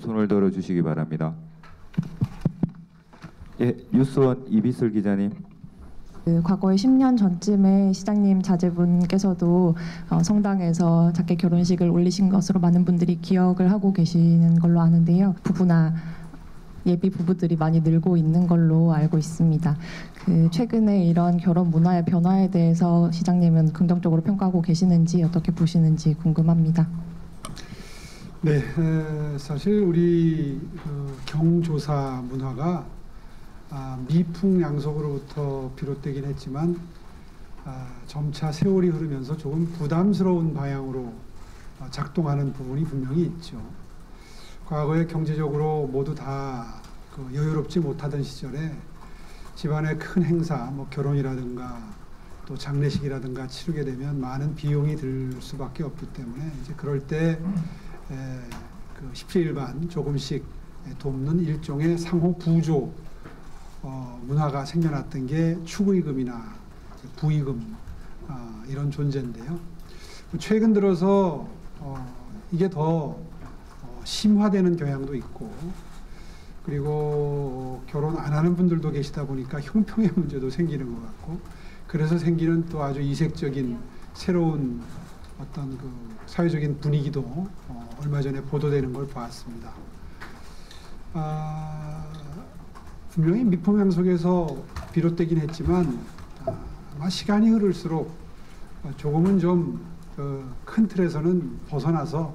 손을 들어주시기 바랍니다. 예, 뉴스원 이비슬 기자님. 과거에 10년 전쯤에 시장님 자제분께서도 성당에서 작게 결혼식을 올리신 것으로 많은 분들이 기억을 하고 계시는 걸로 아는데요. 부부나 예비 부부들이 많이 늘고 있는 걸로 알고 있습니다. 최근에 이런 결혼 문화의 변화에 대해서 시장님은 긍정적으로 평가하고 계시는지 어떻게 보시는지 궁금합니다. 네, 사실 우리 경조사 문화가 미풍양속으로부터 비롯되긴 했지만 점차 세월이 흐르면서 조금 부담스러운 방향으로 작동하는 부분이 분명히 있죠. 과거에 경제적으로 모두 다 여유롭지 못하던 시절에 집안의 큰 행사, 뭐 결혼이라든가 또 장례식이라든가 치르게 되면 많은 비용이 들 수밖에 없기 때문에 이제 그럴 때 십시일반 조금씩 돕는 일종의 상호 부조 문화가 생겨났던 게 축의금이나 부의금 이런 존재인데요. 최근 들어서 이게 더 심화되는 경향도 있고, 그리고 결혼 안 하는 분들도 계시다 보니까 형평의 문제도 생기는 것 같고, 그래서 생기는 또 아주 이색적인 새로운 어떤 사회적인 분위기도 얼마 전에 보도되는 걸 보았습니다. 분명히 미풍양속에서 비롯되긴 했지만 아마 시간이 흐를수록 조금은 좀 큰 틀에서는 벗어나서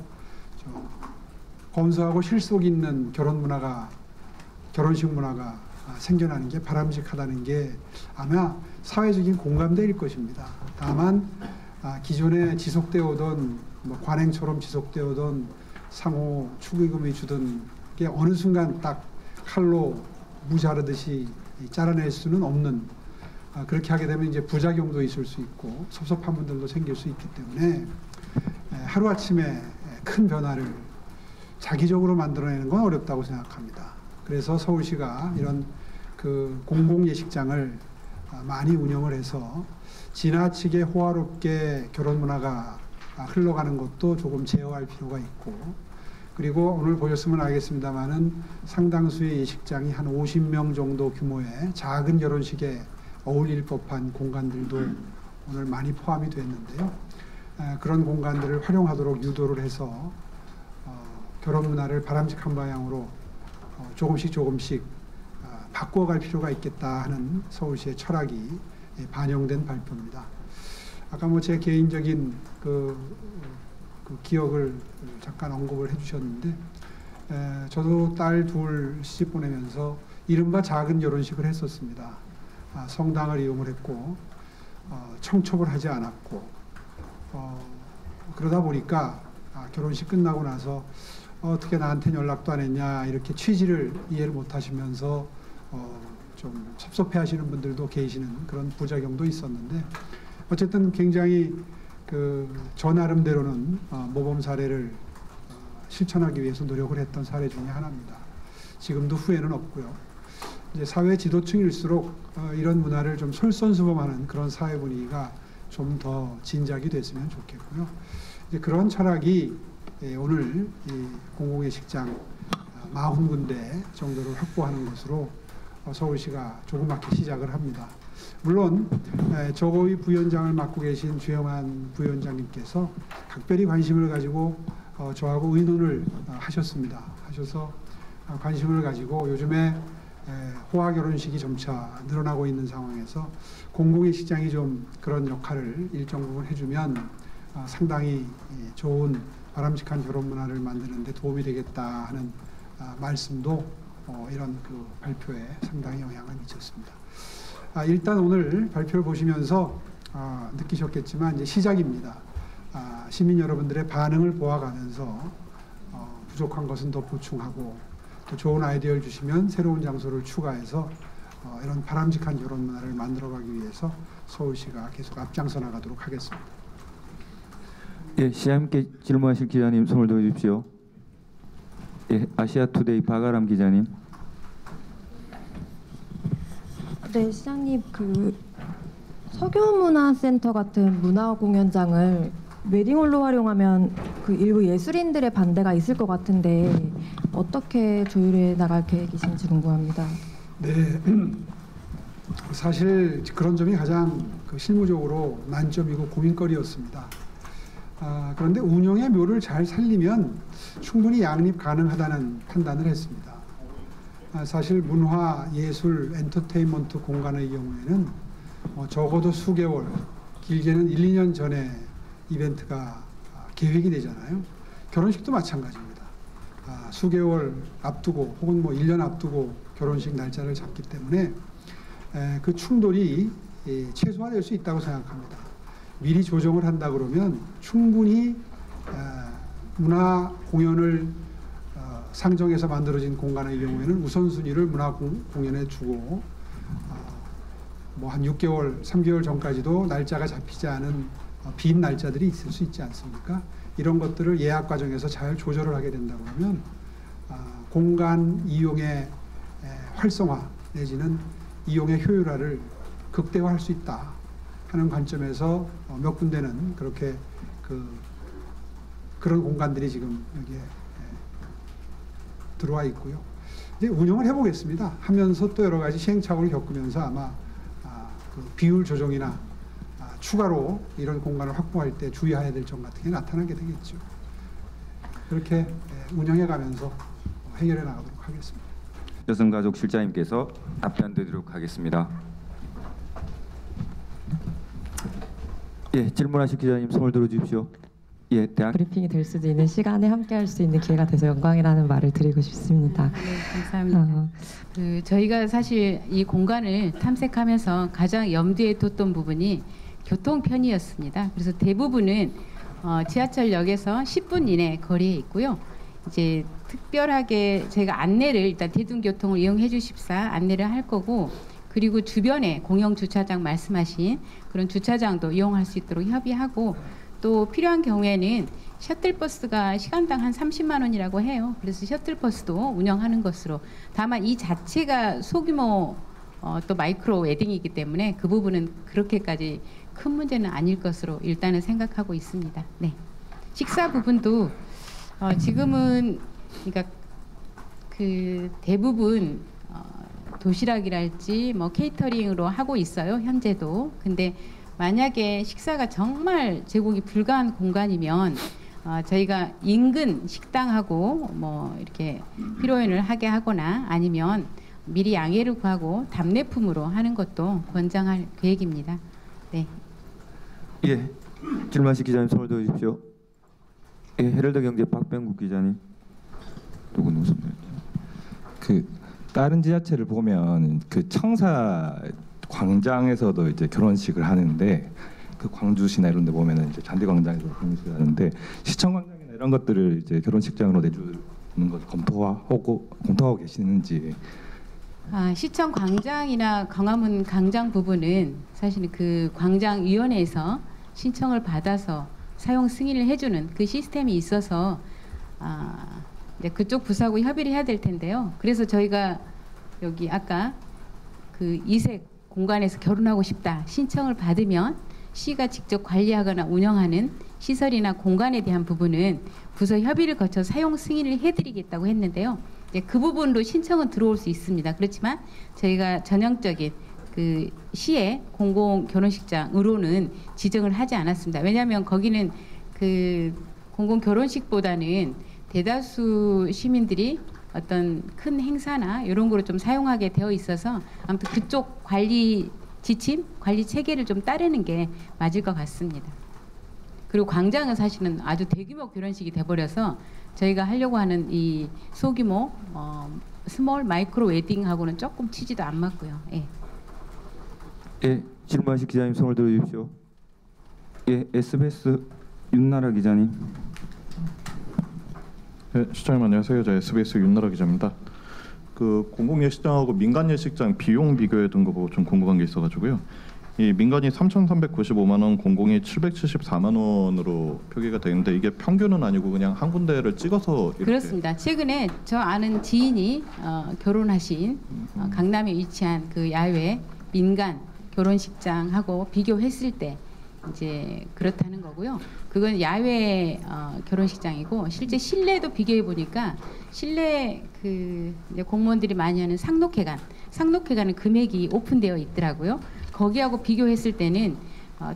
검소하고 실속 있는 결혼식 문화가 생겨나는 게 바람직하다는 게 아마 사회적인 공감대일 것입니다. 다만 기존에 지속되어 오던 관행처럼 지속되어 오던 상호 축의금이 주던 게 어느 순간 딱 칼로 무 자르듯이 잘라낼 수는 없는, 그렇게 하게 되면 이제 부작용도 있을 수 있고 섭섭한 분들도 생길 수 있기 때문에 하루아침에 큰 변화를 자기적으로 만들어내는 건 어렵다고 생각합니다. 그래서 서울시가 이런 공공예식장을 많이 운영을 해서 지나치게 호화롭게 결혼 문화가 흘러가는 것도 조금 제어할 필요가 있고, 그리고 오늘 보셨으면 알겠습니다만은 상당수의 예식장이 한 50명 정도 규모의 작은 결혼식에 어울릴 법한 공간들도 오늘 많이 포함이 됐는데요. 그런 공간들을 활용하도록 유도를 해서 결혼 문화를 바람직한 방향으로 조금씩 바꿔갈 필요가 있겠다 하는 서울시의 철학이 반영된 발표입니다. 아까 제 개인적인 기억을 잠깐 언급을 해주셨는데, 저도 딸 둘 시집 보내면서 이른바 작은 결혼식을 했었습니다. 성당을 이용을 했고 청첩을 하지 않았고, 그러다 보니까 결혼식 끝나고 나서 어떻게 나한테는 연락도 안 했냐 이렇게 취지를 이해를 못 하시면서 좀 섭섭해 하시는 분들도 계시는 그런 부작용도 있었는데, 어쨌든 굉장히 저 나름대로는 모범 사례를 실천하기 위해서 노력을 했던 사례 중에 하나입니다. 지금도 후회는 없고요. 이제 사회 지도층일수록 이런 문화를 좀 솔선수범하는 그런 사회 분위기가 좀 더 진작이 됐으면 좋겠고요. 이제 그런 철학이 오늘 이 공공예식장 40군데 정도를 확보하는 것으로 서울시가 조그맣게 시작을 합니다. 물론 저고위 부위원장을 맡고 계신 주영환 부위원장님께서 각별히 관심을 가지고 저하고 의논을 하셔서 관심을 가지고 요즘에 호화 결혼식이 점차 늘어나고 있는 상황에서 공공예식장이 좀 그런 역할을 일정 부분 해주면 상당히 좋은 바람직한 결혼 문화를 만드는 데 도움이 되겠다 하는 말씀도 이런 발표에 상당히 영향을 미쳤습니다. 일단 오늘 발표를 보시면서 느끼셨겠지만 이제 시작입니다. 시민 여러분들의 반응을 보아가면서 부족한 것은 더 보충하고, 또 좋은 아이디어를 주시면 새로운 장소를 추가해서 이런 바람직한 결혼 문화를 만들어가기 위해서 서울시가 계속 앞장서 나가도록 하겠습니다. 예, 시장님께 질문하실 기자님 손을 들어주십시오. 예, 아시아투데이 박아람 기자님. 네, 시장님 서교문화센터 같은 문화공연장을 웨딩홀로 활용하면 일부 예술인들의 반대가 있을 것 같은데 어떻게 조율해 나갈 계획이신지 궁금합니다. 네, 사실 그런 점이 가장 실무적으로 난점이고 고민거리였습니다. 그런데 운영의 묘를 잘 살리면 충분히 양립 가능하다는 판단을 했습니다. 사실 문화, 예술, 엔터테인먼트 공간의 경우에는 적어도 수개월, 길게는 1, 2년 전에 이벤트가 계획이 되잖아요. 결혼식도 마찬가지입니다. 수개월 앞두고 혹은 1년 앞두고 결혼식 날짜를 잡기 때문에 그 충돌이 최소화될 수 있다고 생각합니다. 미리 조정을 한다 그러면 충분히 문화 공연을 상정해서 만들어진 공간의 경우에는 우선순위를 문화 공연에 주고 한 6개월, 3개월 전까지도 날짜가 잡히지 않은 빈 날짜들이 있을 수 있지 않습니까? 이런 것들을 예약 과정에서 잘 조절을 하게 된다 그러면 공간 이용의 활성화 내지는 이용의 효율화를 극대화할 수 있다 하는 관점에서 몇 군데는 그렇게 그런 공간들이 지금 여기에 들어와 있고요. 이제 운영을 해보겠습니다. 하면서 또 여러 가지 시행착오를 겪으면서 아마 그 비율 조정이나 추가로 이런 공간을 확보할 때 주의해야 될 점 같은 게 나타나게 되겠죠. 그렇게 운영해가면서 해결해 나가도록 하겠습니다. 여성가족실장님께서 답변 드리도록 하겠습니다. 예, 질문하실 기자님 손을 들어주십시오. 예, 대한 브리핑이 될 수도 있는 시간에 함께할 수 있는 기회가 돼서 영광이라는 말을 드리고 싶습니다. 네, 감사합니다. 저희가 사실 이 공간을 탐색하면서 가장 염두에 뒀던 부분이 교통 편의였습니다. 그래서 대부분은 지하철역에서 10분 이내 거리에 있고요. 이제 특별하게 제가 안내를 일단 대중교통을 이용해 주십사 안내를 할 거고, 그리고 주변에 공영 주차장 말씀하신 그런 주차장도 이용할 수 있도록 협의하고, 또 필요한 경우에는 셔틀버스가 시간당 한 30만 원이라고 해요. 그래서 셔틀버스도 운영하는 것으로, 다만 이 자체가 소규모 또 마이크로 웨딩이기 때문에 그 부분은 그렇게까지 큰 문제는 아닐 것으로 일단은 생각하고 있습니다. 네. 식사 부분도 지금은 그러니까 그 대부분 도시락이랄지 케이터링으로 하고 있어요. 현재도. 근데 만약에 식사가 정말 제공이 불가한 공간이면 저희가 인근 식당하고 이렇게 피로연을 하게 하거나 아니면 미리 양해를 구하고 답례품으로 하는 것도 권장할 계획입니다. 네. 예, 질문하실 기자님 손을 들어주십시오. 예, 헤럴드 경제 박병국 기자님. 누구 손 그 다른 지자체를 보면 그 청사 광장에서도 이제 결혼식을 하는데, 그 광주시나 이런 데 보면은 이제 잔디광장에서 결혼식을 하는데, 시청 광장이나 이런 것들을 이제 결혼식장으로 내주는 것 검토하고 계시는지. 시청 광장이나 광화문 광장 부분은 사실은 그 광장위원회에서 신청을 받아서 사용 승인을 해주는 그 시스템이 있어서 이제 그쪽 부서하고 협의를 해야 될 텐데요. 그래서 저희가 여기 아까 그 이색 공간에서 결혼하고 싶다 신청을 받으면 시가 직접 관리하거나 운영하는 시설이나 공간에 대한 부분은 부서 협의를 거쳐 사용 승인을 해드리겠다고 했는데요. 이제 그 부분으로 신청은 들어올 수 있습니다. 그렇지만 저희가 전형적인 그 시의 공공 결혼식장으로는 지정을 하지 않았습니다. 왜냐하면 거기는 그 공공 결혼식보다는 대다수 시민들이 어떤 큰 행사나 이런 거로 좀 사용하게 되어 있어서 아무튼 그쪽 관리 지침, 관리 체계를 좀 따르는 게 맞을 것 같습니다. 그리고 광장은 사실은 아주 대규모 결혼식이 돼버려서 저희가 하려고 하는 이 소규모 스몰 마이크로 웨딩하고는 조금 취지도 안 맞고요. 예. 예, 질문하실 기자님 손을 들어주십시오. 예, SBS 윤나라 기자님. 네, 시청님 안녕하세요. 저 SBS 윤나라 기자입니다. 그 공공 예식장하고 민간 예식장 비용 비교해 둔 거 보고 좀 궁금한 게 있어가지고요. 이 민간이 3,395만 원, 공공이 774만 원으로 표기가 되는데 이게 평균은 아니고 그냥 한 군데를 찍어서 이렇게. 그렇습니다. 최근에 저 아는 지인이 결혼하신 강남에 위치한 그 야외 민간 결혼식장하고 비교했을 때 이제 그렇다는 거고요. 그건 야외 결혼식장이고 실제 실내도 비교해 보니까 실내 그 이제 공무원들이 많이 하는 상록회관은 금액이 오픈되어 있더라고요. 거기하고 비교했을 때는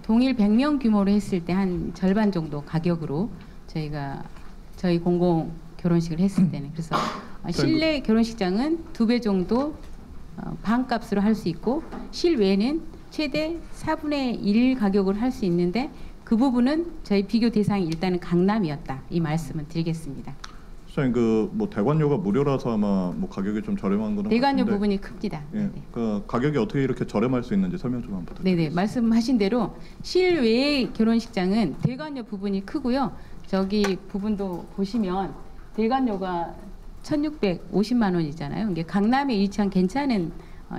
동일 100명 규모로 했을 때 한 절반 정도 가격으로 저희 공공 결혼식을 했을 때는 그래서 실내 결혼식장은 2배 정도 반값으로 할 수 있고 실외는 최대 4분의 1 가격으로 할 수 있는데 그 부분은 저희 비교 대상이 일단은 강남이었다. 이 말씀을 드리겠습니다. 시장님 그뭐 대관료가 무료라서 아마 뭐 가격이 좀 저렴한 거는 대관료 같은데, 부분이 큽니다. 예, 네네. 그 가격이 어떻게 이렇게 저렴할 수 있는지 설명 좀 한번 부탁드립니다. 네네, 말씀하신 대로 실외의 결혼식장은 대관료 부분이 크고요. 저기 부분도 보시면 대관료가 1,650만 원이잖아요. 이게 강남에 위치한 괜찮은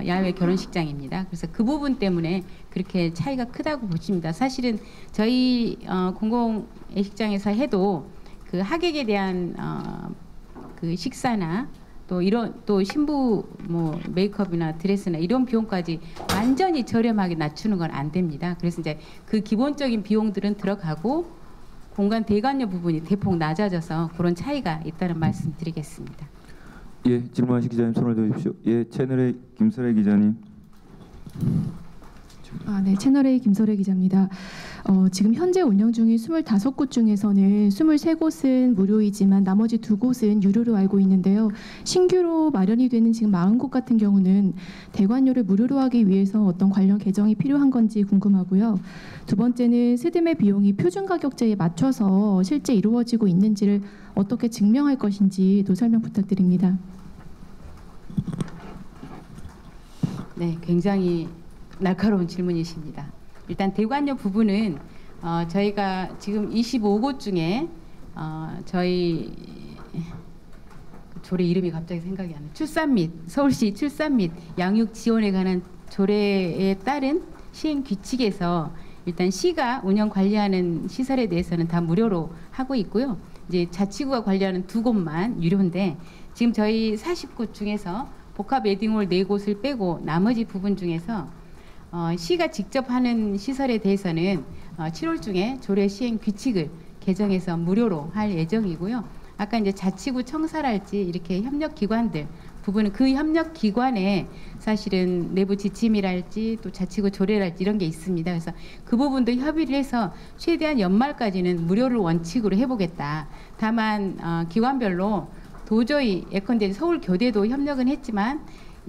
야외 결혼식장입니다. 그래서 그 부분 때문에 그렇게 차이가 크다고 보십니다. 사실은 저희 공공 예식장에서 해도 그 하객에 대한 그 식사나 또 신부 뭐 메이크업이나 드레스나 이런 비용까지 완전히 저렴하게 낮추는 건 안 됩니다. 그래서 이제 그 기본적인 비용들은 들어가고 공간 대관료 부분이 대폭 낮아져서 그런 차이가 있다는 말씀 드리겠습니다. 예, 질문하실 기자님 손을 들어주십시오. 예, 채널A 김설혜 기자님. 네, 채널A 김설혜 기자입니다. 지금 현재 운영 중인 25곳 중에서는 23곳은 무료이지만 나머지 2곳은 유료로 알고 있는데요. 신규로 마련이 되는 지금 40곳 같은 경우는 대관료를 무료로 하기 위해서 어떤 관련 개정이 필요한 건지 궁금하고요. 두 번째는 스드메 비용이 표준 가격제에 맞춰서 실제 이루어지고 있는지를 어떻게 증명할 것인지도 설명 부탁드립니다. 네, 굉장히 날카로운 질문이십니다. 일단 대관료 부분은 저희가 지금 25곳 중에 저희 조례 이름이 갑자기 생각이 안 나요. 출산 및 서울시 출산 및 양육 지원에 관한 조례에 따른 시행 규칙에서 일단 시가 운영 관리하는 시설에 대해서는 다 무료로 하고 있고요. 이제 자치구가 관리하는 2곳만 유료인데 지금 저희 40곳 중에서 복합 웨딩홀 4곳을 빼고 나머지 부분 중에서 시가 직접 하는 시설에 대해서는 7월 중에 조례 시행 규칙을 개정해서 무료로 할 예정이고요. 아까 이제 자치구 청사랄지 이렇게 협력 기관들 부분은 그 협력 기관에 사실은 내부 지침이랄지 또 자치구 조례랄지 이런 게 있습니다. 그래서 그 부분도 협의를 해서 최대한 연말까지는 무료를 원칙으로 해보겠다. 다만 기관별로 도저히 예컨대 서울 교대도 협력은 했지만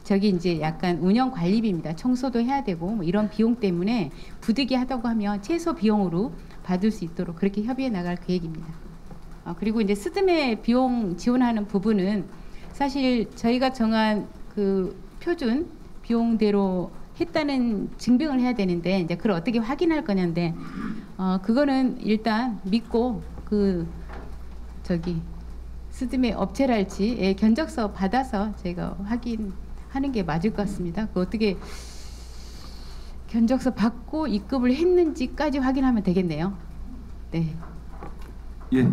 저기 이제 약간 운영 관리비입니다. 청소도 해야 되고 뭐 이런 비용 때문에 부득이하다고 하면 최소 비용으로 받을 수 있도록 그렇게 협의해 나갈 계획입니다. 그리고 이제 스드메 비용 지원하는 부분은 사실 저희가 정한 그 표준 비용대로 했다는 증빙을 해야 되는데 이제 그걸 어떻게 확인할 거냐인데 그거는 일단 믿고 그 저기 스드메 업체랄지 견적서 받아서 제가 확인하는 게 맞을 것 같습니다. 그 어떻게 견적서 받고 입금을 했는지까지 확인하면 되겠네요. 네. 예,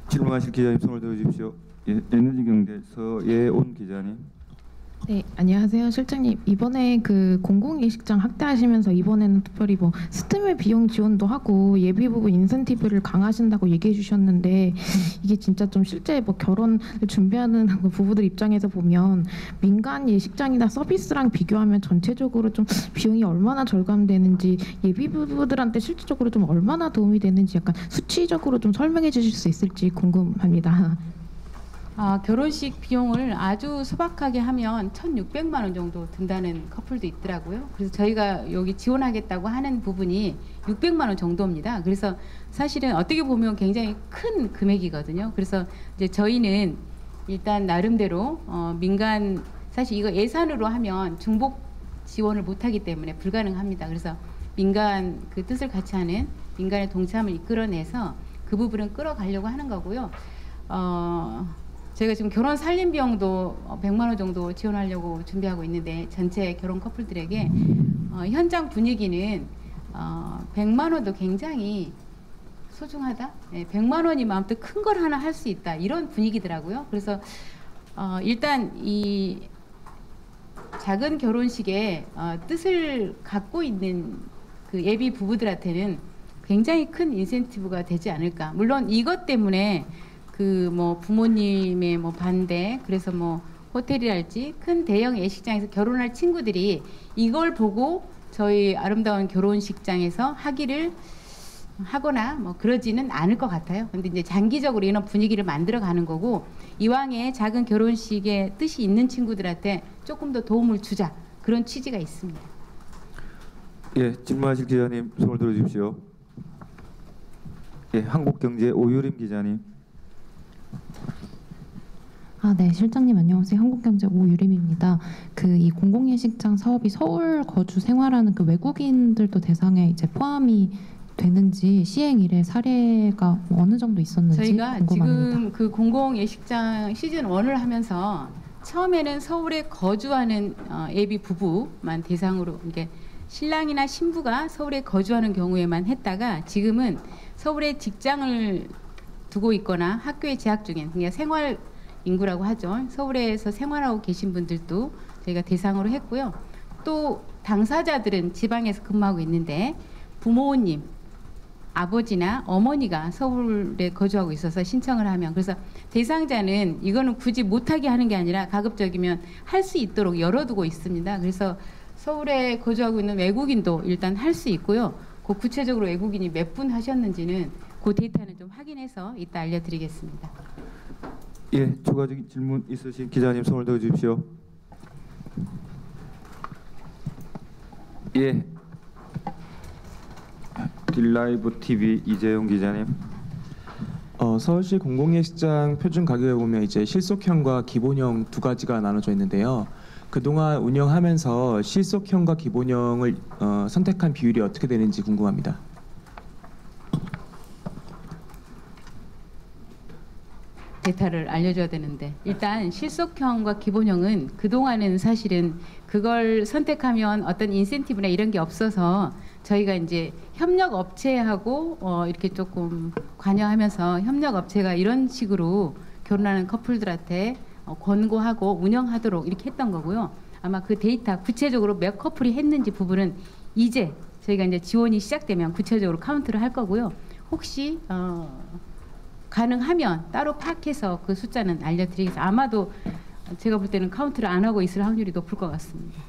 질문하실 기자님 손을 들어주십시오. 예, 에너지경제서 예온 기자님. 네, 안녕하세요, 실장님. 이번에 그 공공예식장 확대하시면서 이번에는 특별히 뭐 스드메 비용 지원도 하고 예비 부분 인센티브를 강화하신다고 얘기해 주셨는데 이게 진짜 좀 실제 뭐 결혼을 준비하는 부부들 입장에서 보면 민간 예식장이나 서비스랑 비교하면 전체적으로 좀 비용이 얼마나 절감되는지 예비 부부들한테 실질적으로 좀 얼마나 도움이 되는지 약간 수치적으로 좀 설명해 주실 수 있을지 궁금합니다. 결혼식 비용을 아주 소박하게 하면 1,600만 원 정도 든다는 커플도 있더라고요. 그래서 저희가 여기 지원하겠다고 하는 부분이 600만 원 정도입니다. 그래서 사실은 어떻게 보면 굉장히 큰 금액이거든요. 그래서 이제 저희는 일단 나름대로 민간 사실 이거 예산으로 하면 중복 지원을 못하기 때문에 불가능합니다. 그래서 민간 그 뜻을 같이 하는 민간의 동참을 이끌어내서 그 부분은 끌어가려고 하는 거고요. 저희가 지금 결혼 살림 비용도 100만 원 정도 지원하려고 준비하고 있는데 전체 결혼 커플들에게 현장 분위기는 100만 원도 굉장히 소중하다. 네, 100만 원이면 아무튼 큰 걸 하나 할 수 있다. 이런 분위기더라고요. 그래서 일단 이 작은 결혼식에 뜻을 갖고 있는 그 예비 부부들한테는 굉장히 큰 인센티브가 되지 않을까. 물론 이것 때문에 그 뭐 부모님의 뭐 반대, 그래서 뭐 호텔이랄지 큰 대형 예식장에서 결혼할 친구들이 이걸 보고 저희 아름다운 결혼식장에서 하기를 하거나 뭐 그러지는 않을 것 같아요. 근데 이제 장기적으로 이런 분위기를 만들어 가는 거고, 이왕에 작은 결혼식에 뜻이 있는 친구들한테 조금 더 도움을 주자, 그런 취지가 있습니다. 예, 질문하실 기자님 손을 들어주십시오. 예, 한국경제 오유림 기자님. 네, 실장님 안녕하세요. 한국경제 오유림입니다. 그 이 공공예식장 사업이 서울 거주 생활하는 그 외국인들도 대상에 이제 포함이 되는지, 시행 이래 사례가 뭐 어느 정도 있었는지 저희가 궁금합니다. 지금 그 공공예식장 시즌 1을 하면서 처음에는 서울에 거주하는 예비 부부만 대상으로, 이게 신랑이나 신부가 서울에 거주하는 경우에만 했다가, 지금은 서울에 직장을 두고 있거나 학교에 재학 중인, 그러니까 생활 인구라고 하죠. 서울에서 생활하고 계신 분들도 저희가 대상으로 했고요. 또 당사자들은 지방에서 근무하고 있는데 부모님, 아버지나 어머니가 서울에 거주하고 있어서 신청을 하면, 그래서 대상자는 이거는 굳이 못하게 하는 게 아니라 가급적이면 할 수 있도록 열어두고 있습니다. 그래서 서울에 거주하고 있는 외국인도 일단 할 수 있고요. 그 구체적으로 외국인이 몇 분 하셨는지는 그 데이터는 좀 확인해서 이따 알려드리겠습니다. 예, 추가적인 질문 있으신 기자님 손을 들어주십시오. 예, 딜라이브 TV 이재용 기자님. 서울시 공공예식장 표준 가격에 보면 이제 실속형과 기본형 두 가지가 나눠져 있는데요. 그동안 운영하면서 실속형과 기본형을 선택한 비율이 어떻게 되는지 궁금합니다. 데이터를 알려줘야 되는데, 일단 실속형과 기본형은 그동안은 사실은 그걸 선택하면 어떤 인센티브나 이런 게 없어서 저희가 이제 협력 업체하고 이렇게 조금 관여하면서 협력 업체가 이런 식으로 결혼하는 커플들한테 권고하고 운영하도록 이렇게 했던 거고요. 아마 그 데이터 구체적으로 몇 커플이 했는지 부분은 이제 저희가 이제 지원이 시작되면 구체적으로 카운트를 할 거고요. 혹시 가능하면 따로 파악해서 그 숫자는 알려드리겠습니다. 아마도 제가 볼 때는 카운트를 안 하고 있을 확률이 높을 것 같습니다.